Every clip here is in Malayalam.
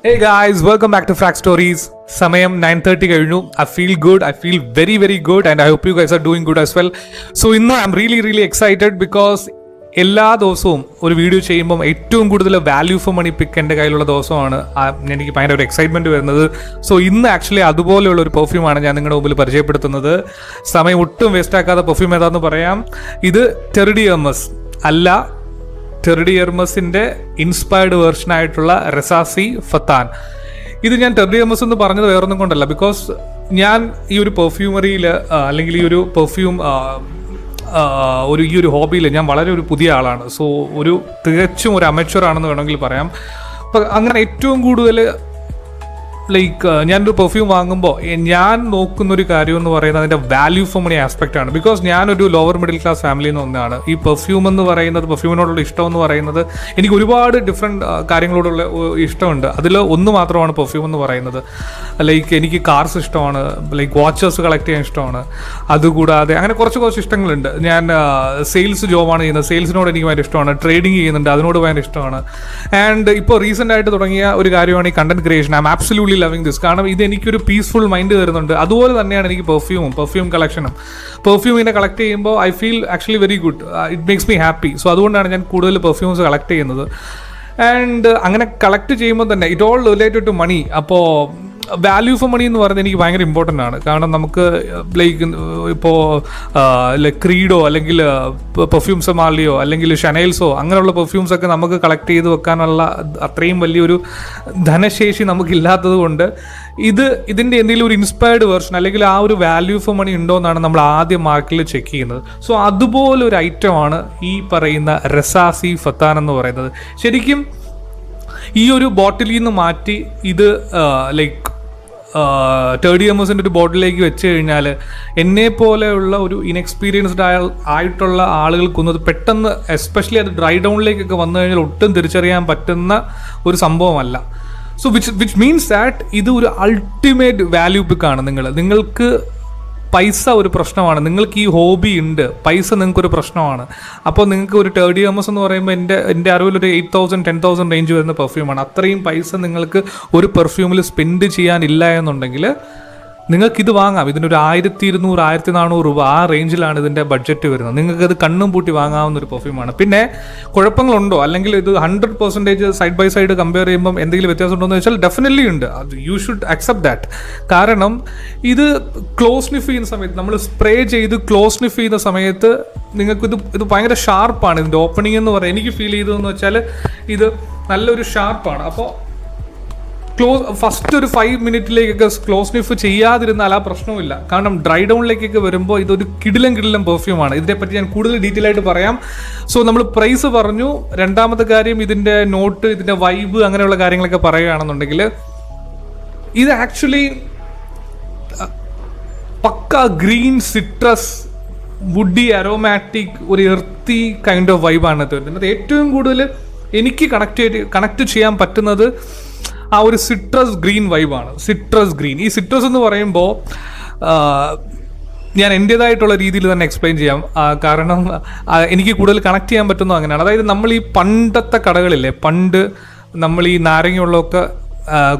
Hey guys, welcome back to Frack Stories. സമയം 9:30 കഴിഞ്ഞു. I feel good. I feel very very good and I hope you guys are doing good as well. So ഇന്ന് I'm really excited because എല്ലാ ദിവസവും ഒരു വീഡിയോ ചെയ്യുമ്പം ഏറ്റവും കൂടുതൽ വാല്യൂ ഫോർ മണി പിക്ക് എൻ്റെ കയ്യിലുള്ള ദിവസമാണ്. എനിക്ക് ഭയങ്കര ഒരു എക്സൈറ്റ്മെൻറ്റ് വരുന്നത്. സോ ഇന്ന് ആക്ച്വലി അതുപോലെയുള്ള ഒരു പെർഫ്യൂമാണ് ഞാൻ നിങ്ങളുടെ മുമ്പിൽ പരിചയപ്പെടുത്തുന്നത്. സമയം ഒട്ടും വേസ്റ്റ് ആക്കാത്ത പെർഫ്യൂം ഏതാണെന്ന് പറയാം. ഇത് ടെറിഡി ഹെർമസ് അല്ല, ടെറിഡി ഹെർമസിൻ്റെ ഇൻസ്പയർഡ് വേർഷനായിട്ടുള്ള റസാസി ഫത്താൻ. ഇത് ഞാൻ ടെറിഡി ഹെർമസ് എന്ന് പറഞ്ഞത് വേറൊന്നും കൊണ്ടല്ല, ബിക്കോസ് ഞാൻ ഈ ഒരു പെർഫ്യൂമറിയിൽ അല്ലെങ്കിൽ ഈ ഒരു പെർഫ്യൂം ഈ ഒരു ഹോബിയിൽ ഞാൻ വളരെ ഒരു പുതിയ ആളാണ്. സോ തികച്ചും ഒരു അമച്വർ ആണെന്ന് വേണമെങ്കിൽ പറയാം. അപ്പം അങ്ങനെ ഏറ്റവും കൂടുതൽ ഞാനൊരു പെർഫ്യൂം വാങ്ങുമ്പോൾ ഞാൻ നോക്കുന്നൊരു കാര്യം എന്ന് പറയുന്നത് അതിൻ്റെ വാല്യൂ ഫോർ മണി ആസ്പെക്റ്റ് ആണ്. ബിക്കോസ് ഞാനൊരു ലോവർ മിഡിൽ ക്ലാസ് ഫാമിലിയിൽ നിന്ന് ഒന്നാണ്. ഈ പെർഫ്യൂമിനോടുള്ള ഇഷ്ടം എന്ന് പറയുന്നത് എനിക്ക് ഒരുപാട് ഡിഫറെൻറ്റ് കാര്യങ്ങളോടുള്ള ഇഷ്ടമുണ്ട്. അതിൽ ഒന്ന് മാത്രമാണ് പെർഫ്യൂം എന്ന് പറയുന്നത്. എനിക്ക് കാർസ് ഇഷ്ടമാണ്, വാച്ചസ് കളക്ട് ചെയ്യാൻ ഇഷ്ടമാണ്. അതുകൂടാതെ അങ്ങനെ കുറച്ച് ഇഷ്ടങ്ങളുണ്ട്. ഞാൻ സെയിൽസ് ജോബാണ് ചെയ്യുന്നത്, സെയിൽസിനോട് എനിക്ക് ഭയങ്കര ഇഷ്ടമാണ്. ട്രേഡിങ് ചെയ്യുന്നുണ്ട്, അതിനോട് ഭയങ്കര ഇഷ്ടമാണ്. ആൻഡ് ഇപ്പോൾ റീസെൻ്റ് ആയിട്ട് തുടങ്ങിയ ഒരു കാര്യമാണ് ഈ content creation. I am absolutely loving this. കാരണം ഇത് എനിക്കൊരു പീസ്ഫുൾ മൈൻഡ് തരുന്നുണ്ട്. അതുപോലെ തന്നെയാണ് എനിക്ക് പെർഫ്യൂം കളക്ഷനും. പെർഫ്യൂമിനെ കളക്ട് ചെയ്യുമ്പോൾ I feel actually very good. It makes me happy. So അതുകൊണ്ടാണ് ഞാൻ കൂടുതൽ പെർഫ്യൂംസ് കളക്ട് ചെയ്യുന്നത്. ആൻഡ് അങ്ങനെ കളക്ട് ചെയ്യുമ്പോൾ തന്നെ it all related to money. അപ്പോൾ വാല്യൂ ഫോർ മണി എന്ന് പറയുന്നത് എനിക്ക് ഭയങ്കര ഇമ്പോർട്ടൻ്റ് ആണ്. കാരണം നമുക്ക് ഇപ്പോൾ ക്രീഡോ അല്ലെങ്കിൽ പെർഫ്യൂംസ് മാർലിയോ അല്ലെങ്കിൽ ഷനൈൽസോ അങ്ങനെയുള്ള പെർഫ്യൂംസൊക്കെ നമുക്ക് കളക്ട് ചെയ്ത് വെക്കാനുള്ള അത്രയും വലിയൊരു ധനശേഷി നമുക്കില്ലാത്തത് കൊണ്ട് ഇതിൻ്റെ എന്തെങ്കിലും ഒരു ഇൻസ്പയർഡ് വേർഷൻ അല്ലെങ്കിൽ ആ ഒരു വാല്യൂ ഫോർ മണി ഉണ്ടോ എന്നാണ് നമ്മൾ ആദ്യം മാർക്കറ്റിൽ ചെക്ക് ചെയ്യുന്നത്. സോ അതുപോലെ ഒരു ഐറ്റമാണ് ഈ പറയുന്ന റസാസി ഫത്താൻ എന്ന് പറയുന്നത്. ശരിക്കും ഈ ഒരു ബോട്ടിലിൽ നിന്ന് മാറ്റി ഇത് ടെറിഡി ഹെർമസിൻ്റെ ഒരു ബോട്ടിലേക്ക് വെച്ച് കഴിഞ്ഞാൽ എന്നെ പോലെയുള്ള ഒരു ഇൻഎക്സ്പീരിയൻസ്ഡ് ആയിട്ടുള്ള ആളുകൾക്കൊന്നും അത് പെട്ടെന്ന്, എസ്പെഷ്യലി അത് ഡ്രൈ ഡൗണിലേക്കൊക്കെ വന്നു കഴിഞ്ഞാൽ ഒട്ടും തിരിച്ചറിയാൻ പറ്റുന്ന ഒരു സംഭവമല്ല. സോ വിച്ച് മീൻസ് ദാറ്റ് ഇത് ഒരു അൾട്ടിമേറ്റ് വാല്യൂ പിക്കാണ്. നിങ്ങൾക്ക് പൈസ ഒരു പ്രശ്നമാണ്, നിങ്ങൾക്ക് ഈ ഹോബി ഉണ്ട്, പൈസ നിങ്ങൾക്കൊരു പ്രശ്നമാണ്. അപ്പോൾ നിങ്ങൾക്ക് ഒരു ടെറിഡി ഹെർമസ് എന്ന് പറയുമ്പോൾ എൻ്റെ അറിവിലൊരു 8,000 10,000 റേഞ്ച് വരുന്ന പെർഫ്യൂമാണ്. അത്രയും പൈസ നിങ്ങൾക്ക് ഒരു പെർഫ്യൂമിൽ സ്പെൻഡ് ചെയ്യാനില്ല എന്നുണ്ടെങ്കിൽ നിങ്ങൾക്കിത് വാങ്ങാം. ഇതിനൊരു 1,200 1,400 രൂപ ആ റേഞ്ചിലാണ് ഇതിൻ്റെ ബഡ്ജറ്റ് വരുന്നത്. നിങ്ങൾക്കത് കണ്ണും പൂട്ടി വാങ്ങാവുന്ന ഒരു പെർഫ്യൂമാണ്. പിന്നെ കുഴപ്പങ്ങളുണ്ടോ അല്ലെങ്കിൽ ഇത് 100% സൈഡ് ബൈ സൈഡ് കമ്പയർ ചെയ്യുമ്പം എന്തെങ്കിലും വ്യത്യാസം ഉണ്ടോ എന്ന് വെച്ചാൽ ഡെഫിനറ്റ്ലി ഉണ്ട്. അത് യു ഷുഡ് അക്സെപ്റ്റ് ദാറ്റ്. കാരണം ഇത് ക്ലോസ് സ്നിഫ് ചെയ്യുന്ന സമയത്ത്, നമ്മൾ സ്പ്രേ ചെയ്ത് ക്ലോസ് സ്നിഫ് ചെയ്യുന്ന സമയത്ത് ഇത് ഭയങ്കര ഷാർപ്പാണ്. ഇതിൻ്റെ ഓപ്പണിംഗ് എന്ന് പറയുന്നത് എനിക്ക് ഫീൽ ചെയ്തതെന്ന് വെച്ചാൽ ഇത് നല്ലൊരു ഷാർപ്പാണ്. അപ്പോൾ ഫസ്റ്റ് ഒരു 5 മിനിറ്റിലേക്കൊക്കെ ക്ലോസ് സ്നിഫ് ചെയ്യാതിരുന്നാൽ ആ പ്രശ്നമില്ല. കാരണം ഡ്രൈ ഡൗണിലേക്കൊക്കെ വരുമ്പോൾ ഇതൊരു കിടിലം പെർഫ്യൂമാണ്. ഇതിനെപ്പറ്റി ഞാൻ കൂടുതൽ ഡീറ്റെയിൽ ആയിട്ട് പറയാം. സോ നമ്മൾ പ്രൈസ് പറഞ്ഞു. രണ്ടാമത്തെ കാര്യം ഇതിൻ്റെ നോട്ട്, ഇതിൻ്റെ വൈബ്, അങ്ങനെയുള്ള കാര്യങ്ങളൊക്കെ പറയുകയാണെന്നുണ്ടെങ്കിൽ ഇത് ആക്ച്വലി പക്ക ഗ്രീൻ സിട്രസ് വുഡി അരോമാറ്റിക് ഒരു എർത്തി കൈൻഡ് ഓഫ് വൈബാണ് ഇതിനകത്ത്. ഏറ്റവും കൂടുതൽ എനിക്ക് കണക്ട് ചെയ്യാൻ പറ്റുന്നത് ആ ഒരു സിട്രസ് ഗ്രീൻ വൈബാണ്. സിട്രസ് ഗ്രീൻ, ഈ സിട്രസ് എന്ന് പറയുമ്പോൾ ഞാൻ എൻ്റേതായിട്ടുള്ള രീതിയിൽ തന്നെ എക്സ്പ്ലെയിൻ ചെയ്യാം. കാരണം എനിക്ക് കൂടുതൽ കണക്ട് ചെയ്യാൻ പറ്റുന്നത് അങ്ങനെയാണ്. അതായത് നമ്മൾ ഈ പണ്ടത്തെ കടകളില്ലേ, പണ്ട് നമ്മൾ ഈ നാരങ്ങയുള്ളതൊക്കെ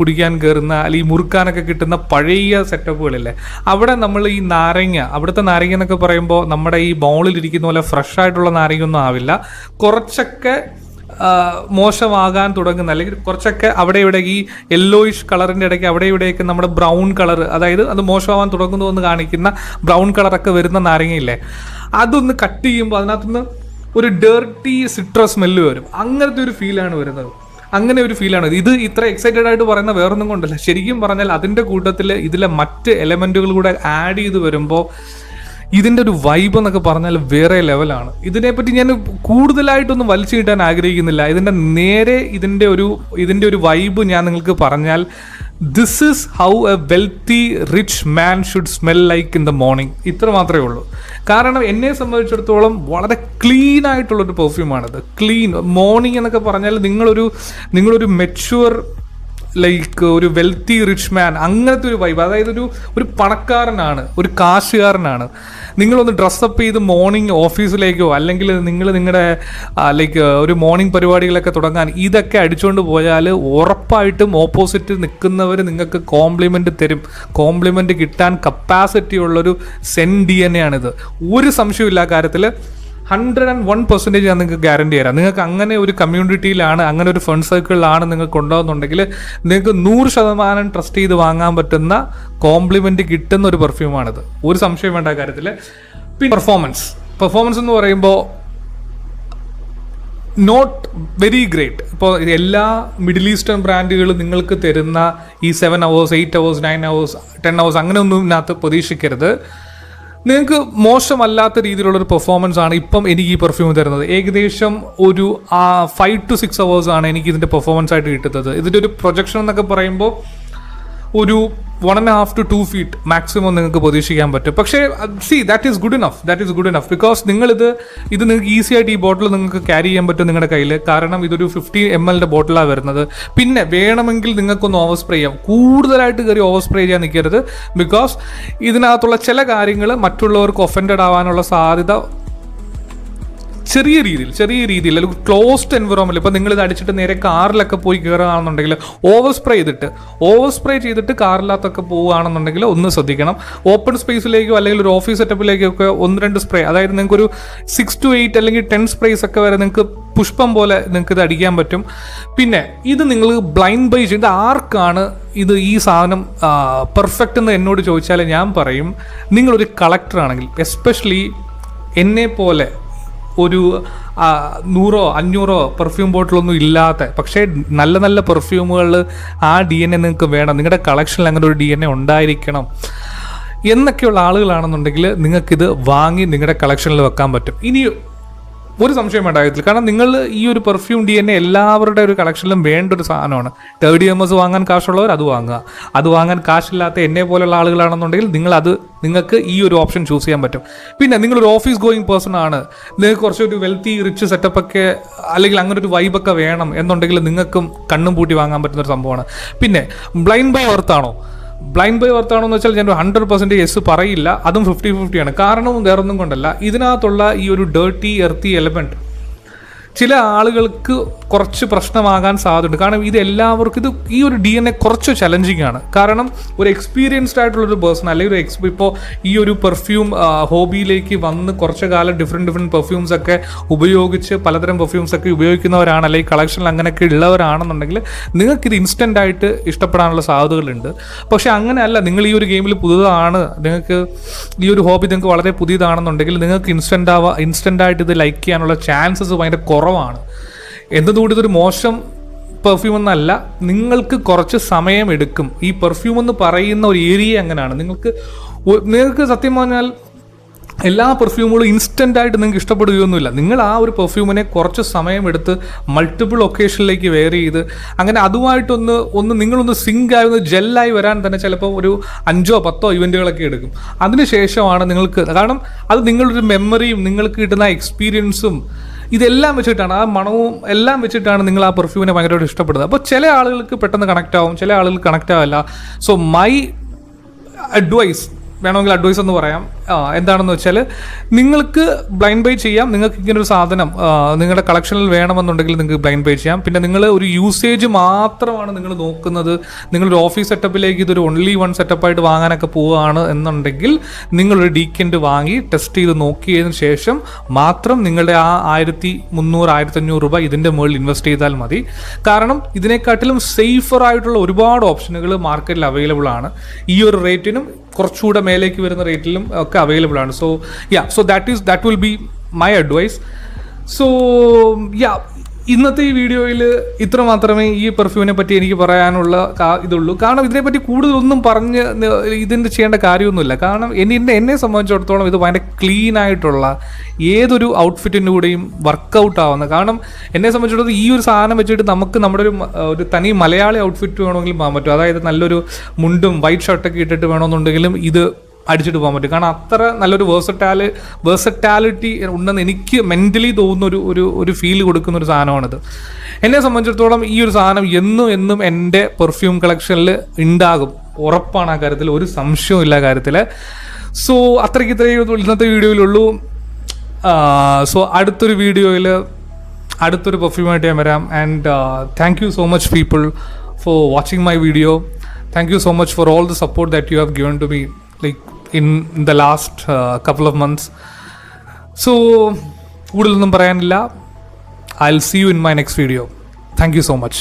കുടിക്കാൻ കയറുന്ന അല്ലെങ്കിൽ മുറുക്കാനൊക്കെ കിട്ടുന്ന പഴയ സെറ്റപ്പുകളില്ലേ, അവിടെ നമ്മൾ ഈ അവിടുത്തെ നാരങ്ങ എന്നൊക്കെ പറയുമ്പോൾ നമ്മുടെ ഈ ബൗളിലിരിക്കുന്ന പോലെ ഫ്രഷ് ആയിട്ടുള്ള നാരങ്ങയൊന്നും ആവില്ല. കുറച്ചൊക്കെ മോശമാകാൻ തുടങ്ങുന്ന, അല്ലെങ്കിൽ കുറച്ചൊക്കെ അവിടെ ഇവിടെ ഈ യെല്ലോയിഷ് കളറിൻ്റെ ഇടയ്ക്ക് അവിടെ ഇവിടെയൊക്കെ നമ്മുടെ ബ്രൗൺ കളർ, അതായത് അത് മോശമാവാൻ തുടങ്ങുന്നു എന്ന് കാണിക്കുന്ന ബ്രൗൺ കളറൊക്കെ വരുന്ന നാരങ്ങയില്ലേ, അതൊന്ന് കട്ട് ചെയ്യുമ്പോൾ അതിനകത്തുനിന്ന് ഒരു ഡേർട്ടി സിട്രസ് സ്മെല്ല് വരും. അങ്ങനത്തെ ഒരു ഫീലാണ് വരുന്നത്. അങ്ങനെ ഒരു ഫീലാണ്. ഇത് ഇത്ര എക്സൈറ്റഡ് ആയിട്ട് പറയുന്ന വേറൊന്നും കൊണ്ടല്ല. ശരിക്കും പറഞ്ഞാൽ അതിൻ്റെ കൂട്ടത്തിൽ ഇതിലെ മറ്റ് എലമെൻറ്റുകൾ കൂടെ ആഡ് ചെയ്ത് വരുമ്പോൾ ഇതിൻ്റെ ഒരു വൈബ് എന്നൊക്കെ പറഞ്ഞാൽ വേറെ ലെവലാണ്. ഇതിനെപ്പറ്റി ഞാൻ കൂടുതലായിട്ടൊന്നും വലിച്ചു കിട്ടാൻ ആഗ്രഹിക്കുന്നില്ല. ഇതിൻ്റെ ഒരു വൈബ് ഞാൻ നിങ്ങൾക്ക് പറഞ്ഞാൽ, this is how A wealthy rich man should smell like in the morning. ഇത്ര മാത്രമേ ഉള്ളൂ. കാരണം എന്നെ സംബന്ധിച്ചിടത്തോളം വളരെ ക്ലീൻ ആയിട്ടുള്ളൊരു പെർഫ്യൂമാണിത്. ക്ലീൻ മോർണിംഗ് എന്നൊക്കെ പറഞ്ഞാൽ നിങ്ങളൊരു മെച്യൂർ ലൈക്ക് ഒരു വെൽത്തി റിച്ച് മാൻ അങ്ങനത്തെ ഒരു വൈബ്. അതായത് ഒരു പണക്കാരനാണ്, ഒരു കാശുകാരനാണ്. നിങ്ങളൊന്ന് ഡ്രസ്സപ്പ് ചെയ്ത് മോർണിംഗ് ഓഫീസിലേക്കോ അല്ലെങ്കിൽ നിങ്ങൾ നിങ്ങളുടെ ലൈക്ക് ഒരു മോർണിംഗ് പരിപാടികളൊക്കെ തുടങ്ങാൻ ഇതൊക്കെ അടിച്ചുകൊണ്ട് പോയാൽ ഉറപ്പായിട്ടും ഓപ്പോസിറ്റ് നിൽക്കുന്നവർ നിങ്ങൾക്ക് കോംപ്ലിമെൻറ്റ് തരും. കോംപ്ലിമെൻറ്റ് കിട്ടാൻ കപ്പാസിറ്റി ഉള്ളൊരു DNA ആണിത്. ഒരു സംശയമില്ല ആ കാര്യത്തിൽ. 101% ഞാൻ നിങ്ങൾക്ക് ഗ്യാരണ്ടി തരാം. നിങ്ങൾക്ക് അങ്ങനെ ഒരു കമ്മ്യൂണിറ്റിയിലാണ്, അങ്ങനെ ഒരു ഫ്രണ്ട് സർക്കിളിലാണ് നിങ്ങൾക്ക് ഉണ്ടാകുന്നുണ്ടെങ്കിൽ നിങ്ങൾക്ക് 100% ട്രസ്റ്റ് ചെയ്ത് വാങ്ങാൻ പറ്റുന്ന കോംപ്ലിമെൻറ്റ് കിട്ടുന്ന ഒരു പെർഫ്യൂമാണിത്. ഒരു സംശയം വേണ്ട കാര്യത്തിൽ. പിന്നെ പെർഫോമൻസ് എന്ന് പറയുമ്പോൾ നോട്ട് വെരി ഗ്രേറ്റ്. ഇപ്പോൾ എല്ലാ മിഡിൽ ഈസ്റ്റേൺ ബ്രാൻഡുകളും നിങ്ങൾക്ക് തരുന്ന ഈ 7 hours 8 hours 9 hours 10 hours അങ്ങനെയൊന്നും ഇതിനകത്ത് പ്രതീക്ഷിക്കരുത്. നിങ്ങൾക്ക് മോശമല്ലാത്ത രീതിയിലുള്ളൊരു പെർഫോമൻസ് ആണ് ഇപ്പം എനിക്ക് ഈ പെർഫ്യൂം തരുന്നത്. ഏകദേശം ഒരു 5 to 6 hours ആണ് എനിക്ക് ഇതിൻ്റെ പെർഫോമൻസ് ആയിട്ട് കിട്ടുന്നത്. ഇതിൻ്റെ ഒരു പ്രൊജക്ഷൻ എന്നൊക്കെ പറയുമ്പോൾ ഒരു 1.5 to 2 feet മാക്സിമം നിങ്ങൾക്ക് പ്രതീക്ഷിക്കാൻ പറ്റും. പക്ഷേ that is good enough because ഇത് നിങ്ങൾക്ക് ഈസി ആയിട്ട് ഈ ബോട്ടിൽ നിങ്ങൾക്ക് ക്യാരി ചെയ്യാൻ പറ്റും നിങ്ങളുടെ കയ്യിൽ. കാരണം ഇതൊരു 50 ml ബോട്ടിലാണ് വരുന്നത്. പിന്നെ വേണമെങ്കിൽ നിങ്ങൾക്കൊന്ന് ഓവർ സ്പ്രേ ചെയ്യാം. കൂടുതലായിട്ട് കയറി ഓവർ സ്പ്രേ ചെയ്യാൻ നിൽക്കരുത്. ബിക്കോസ് ഇതിനകത്തുള്ള ചില കാര്യങ്ങൾ മറ്റുള്ളവർക്ക് ഒഫൻഡഡ് ആവാനുള്ള സാധ്യത ചെറിയ രീതിയിൽ ഒരു ക്ലോസ്ഡ് എൻവറോൺമെന്റ്. ഇപ്പം നിങ്ങളിത് അടിച്ചിട്ട് നേരെ കാറിലൊക്കെ പോയി കയറുകയാണെന്നുണ്ടെങ്കിൽ ഓവർ സ്പ്രേ ചെയ്തിട്ട് കാറിനകത്തൊക്കെ പോവുകയാണെന്നുണ്ടെങ്കിൽ ഒന്ന് ശ്രദ്ധിക്കണം. ഓപ്പൺ സ്പേസിലേക്കോ അല്ലെങ്കിൽ ഒരു ഓഫീസ് സെറ്റപ്പിലേക്കൊക്കെ 1-2 സ്പ്രേ, അതായത് നിങ്ങൾക്ക് ഒരു 6 to 8 അല്ലെങ്കിൽ 10 സ്പ്രേസ് ഒക്കെ വരെ നിങ്ങൾക്ക് പുഷ്പം പോലെ നിങ്ങൾക്ക് ഇത് അടിക്കാൻ പറ്റും. പിന്നെ ഇത് നിങ്ങൾ ബ്ലൈൻഡ് ബൈ ചെയ്ത് ആർക്കാണ് ഈ സാധനം പെർഫെക്റ്റ് എന്ന് എന്നോട് ചോദിച്ചാൽ ഞാൻ പറയും, നിങ്ങളൊരു കളക്ടറാണെങ്കിൽ, എസ്പെഷ്യലി എന്നെ പോലെ ഒരു 100-500 പെർഫ്യൂം ബോട്ടിലൊന്നും ഇല്ലാത്ത, പക്ഷേ നല്ല പെർഫ്യൂമുകളിൽ ആ DNA നിങ്ങൾക്ക് വേണം. നിങ്ങളുടെ കളക്ഷനിൽ അങ്ങനെ ഒരു DNA ഉണ്ടായിരിക്കണം എന്നൊക്കെയുള്ള ആളുകളാണെന്നുണ്ടെങ്കിൽ നിങ്ങൾക്കിത് വാങ്ങി നിങ്ങളുടെ കളക്ഷനിൽ വെക്കാൻ പറ്റും. ഇനി ഒരു സംശയം വേണ്ട കാര്യത്തിൽ. കാരണം നിങ്ങൾ ഈ ഒരു പെർഫ്യൂം DNA എല്ലാവരുടെ ഒരു കളക്ഷനിലും വേണ്ട ഒരു സാധനമാണ്. 30 ml വാങ്ങാൻ കാശുള്ളവർ അത് വാങ്ങുക. അത് വാങ്ങാൻ കാശില്ലാത്ത എന്നെ പോലുള്ള ആളുകളാണെന്നുണ്ടെങ്കിൽ നിങ്ങൾക്ക് ഈ ഒരു ഓപ്ഷൻ ചൂസ് ചെയ്യാൻ പറ്റും. പിന്നെ നിങ്ങളൊരു ഓഫീസ് ഗോയിങ് പേഴ്സൺ ആണ്, നിങ്ങൾക്ക് കുറച്ചൊരു വെൽത്തി റിച്ച് സെറ്റപ്പൊക്കെ അല്ലെങ്കിൽ അങ്ങനെ ഒരു വൈബൊക്കെ വേണം എന്നുണ്ടെങ്കിൽ നിങ്ങൾക്കും കണ്ണും പൂട്ടി വാങ്ങാൻ പറ്റുന്ന ഒരു സംഭവമാണ്. പിന്നെ ബ്ലൈൻഡ് ബൈ വർത്താണോ എന്ന് വെച്ചാൽ ഞാൻ 100% യെസ് പറയില്ല. അതും 50-50 ആണ്. കാരണം വേറൊന്നും കൊണ്ടല്ല, ഇതിനകത്തുള്ള ഈ ഒരു ഡേർട്ടി എർത്തി എലമെൻറ്റ് ചില ആളുകൾക്ക് കുറച്ച് പ്രശ്നമാകാൻ സാധ്യതയുണ്ട്. കാരണം ഇത് എല്ലാവർക്കും ഈ ഒരു DNA കുറച്ച് ചലഞ്ചിങ് ആണ്. കാരണം ഒരു എക്സ്പീരിയൻസ്ഡ് ആയിട്ടുള്ളൊരു പേഴ്സൺ അല്ലെങ്കിൽ ഇപ്പോൾ ഈ ഒരു പെർഫ്യൂം ഹോബിയിലേക്ക് വന്ന് കുറച്ച് കാലം ഡിഫറെൻറ്റ് പെർഫ്യൂംസ് ഒക്കെ ഉപയോഗിച്ച് പലതരം പെർഫ്യൂംസ് ഒക്കെ ഉപയോഗിക്കുന്നവരാണ്, അല്ലെങ്കിൽ കളക്ഷനിൽ അങ്ങനെയൊക്കെ ഉള്ളവരാണെന്നുണ്ടെങ്കിൽ നിങ്ങൾക്കിത് ഇൻസ്റ്റൻ്റ് ആയിട്ട് ഇഷ്ടപ്പെടാനുള്ള സാധ്യതകളുണ്ട്. പക്ഷേ അങ്ങനെയല്ല, നിങ്ങൾ ഈ ഒരു ഗെയിമിൽ പുതുതാണ്, നിങ്ങൾക്ക് ഈ ഒരു ഹോബി നിങ്ങൾക്ക് വളരെ പുതിയതാണെന്നുണ്ടെങ്കിൽ നിങ്ങൾക്ക് ഇൻസ്റ്റൻ്റ് ആയിട്ട് ഇത് ലൈക്ക് ചെയ്യാനുള്ള ചാൻസസ് ഭയങ്കര കുറവാണ്. എന്നതുകൊണ്ട് ഇതൊരു മോശം പെർഫ്യൂം എന്നല്ല, നിങ്ങൾക്ക് കുറച്ച് സമയമെടുക്കും. ഈ പെർഫ്യൂം എന്ന് പറയുന്ന ഒരു ഏരിയ അങ്ങനെയാണ്. നിങ്ങൾക്ക് സത്യം പറഞ്ഞാൽ എല്ലാ പെർഫ്യൂമുകളും ഇൻസ്റ്റൻ്റായിട്ട് നിങ്ങൾക്ക് ഇഷ്ടപ്പെടുകയൊന്നുമില്ല. നിങ്ങൾ ആ ഒരു പെർഫ്യൂമിനെ കുറച്ച് സമയമെടുത്ത് മൾട്ടിപ്പിൾ ഒക്കേഷനിലേക്ക് വെയർ ചെയ്ത് അങ്ങനെ അതുമായിട്ടൊന്ന് നിങ്ങളൊന്ന് സിങ്ക് ആയി ഒന്ന് ജെല്ലായി വരാൻ തന്നെ ചിലപ്പോൾ ഒരു 5-10 ഇവൻറ്റുകളൊക്കെ എടുക്കും. അതിനുശേഷമാണ് നിങ്ങൾക്ക്, കാരണം അത് നിങ്ങളൊരു മെമ്മറിയും നിങ്ങൾക്ക് കിട്ടുന്ന എക്സ്പീരിയൻസും ഇതെല്ലാം വെച്ചിട്ടാണ്, ആ മണവും എല്ലാം വെച്ചിട്ടാണ് നിങ്ങൾ ആ പെർഫ്യൂമിനെ ഭയങ്കരമായിട്ട് ഇഷ്ടപ്പെടുന്നത്. അപ്പോൾ ചില ആളുകൾക്ക് പെട്ടെന്ന് കണക്റ്റ് ആവും, ചില ആളുകൾക്ക് കണക്റ്റ് ആവില്ല. സോ മൈ അഡ്വൈസ്, വേണമെങ്കിൽ അഡ്വൈസ് എന്ന് പറയാം, എന്താണെന്ന് വെച്ചാൽ നിങ്ങൾക്ക് ബ്ലൈൻഡ് ബൈ ചെയ്യാം. നിങ്ങൾക്ക് ഇങ്ങനൊരു സാധനം നിങ്ങളുടെ കളക്ഷനിൽ വേണമെന്നുണ്ടെങ്കിൽ നിങ്ങൾക്ക് ബ്ലൈൻഡ് ബൈ ചെയ്യാം. പിന്നെ നിങ്ങൾ ഒരു യൂസേജ് മാത്രമാണ് നിങ്ങൾ നോക്കുന്നത്, നിങ്ങളൊരു ഓഫീസ് സെറ്റപ്പിലേക്ക് ഇതൊരു ഓൺലി വൺ സെറ്റപ്പായിട്ട് വാങ്ങാനൊക്കെ പോവുകയാണ് എന്നുണ്ടെങ്കിൽ നിങ്ങളൊരു ഡീക്കൻഡ് വാങ്ങി ടെസ്റ്റ് ചെയ്ത് നോക്കിയതിന് ശേഷം മാത്രം നിങ്ങളുടെ ആ 1300-1500 രൂപ ഇതിൻ്റെ മുകളിൽ ഇൻവെസ്റ്റ് ചെയ്താൽ മതി. കാരണം ഇതിനെക്കാട്ടിലും സേഫർ ആയിട്ടുള്ള ഒരുപാട് ഓപ്ഷനുകൾ മാർക്കറ്റിൽ അവൈലബിൾ ആണ്. ഈ ഒരു റേറ്റിനും കുറച്ചുകൂടെ മേലേക്ക് വരുന്ന റേറ്റിലും ഒക്കെ അവൈലബിൾ ആണ്. So that will be my advice. So ഇന്നത്തെ ഈ വീഡിയോയിൽ ഇത്ര മാത്രമേ ഈ പെർഫ്യൂമിനെ പറ്റി എനിക്ക് പറയാനുള്ള ഇതുള്ളൂ. കാരണം ഇതിനെപ്പറ്റി കൂടുതലൊന്നും പറഞ്ഞ് ഇതിൻ്റെ ചെയ്യേണ്ട കാര്യമൊന്നുമില്ല. കാരണം എന്നെ സംബന്ധിച്ചിടത്തോളം ഇത് ഭയങ്കര ക്ലീൻ ആയിട്ടുള്ള ഏതൊരു ഔട്ട്ഫിറ്റിൻ്റെ കൂടെയും വർക്കൗട്ട് ആവുന്ന, കാരണം എന്നെ സംബന്ധിച്ചിടത്തോളം ഈ ഒരു സാധനം വെച്ചിട്ട് നമുക്ക് നമ്മുടെ ഒരു തനി മലയാളി ഔട്ട്ഫിറ്റ് വേണമെങ്കിലും പോകാൻ പറ്റും. അതായത് നല്ലൊരു മുണ്ടും വൈറ്റ് ഷർട്ടൊക്കെ ഇട്ടിട്ട് വേണമെന്നുണ്ടെങ്കിലും ഇത് അടിച്ചിട്ട് പോകാൻ പറ്റും. കാരണം അത്ര നല്ലൊരു വേഴ്സറ്റാലിറ്റി ഉണ്ടെന്ന് എനിക്ക് മെൻ്റലി തോന്നുന്ന ഒരു ഫീൽ കൊടുക്കുന്ന ഒരു സാധനമാണിത്. എന്നെ സംബന്ധിച്ചിടത്തോളം ഈ ഒരു സാധനം എന്നും എൻ്റെ പെർഫ്യൂം കളക്ഷനിൽ ഉണ്ടാകും, ഉറപ്പാണ് ആ കാര്യത്തിൽ, ഒരു സംശയവും ഇല്ല കാര്യത്തിൽ. സോ ഇത്രയും ഇന്നത്തെ വീഡിയോയിലുള്ളൂ. സോ അടുത്തൊരു വീഡിയോയിൽ അടുത്തൊരു പെർഫ്യൂമായിട്ട് ഞാൻ വരാം. And thank you so much people for watching my video. Thank you so much for all the support that you have given to me like in the last couple of months. So കൂടുതലൊന്നും പറയാനില്ല. I'll see you in my next video. Thank you so much.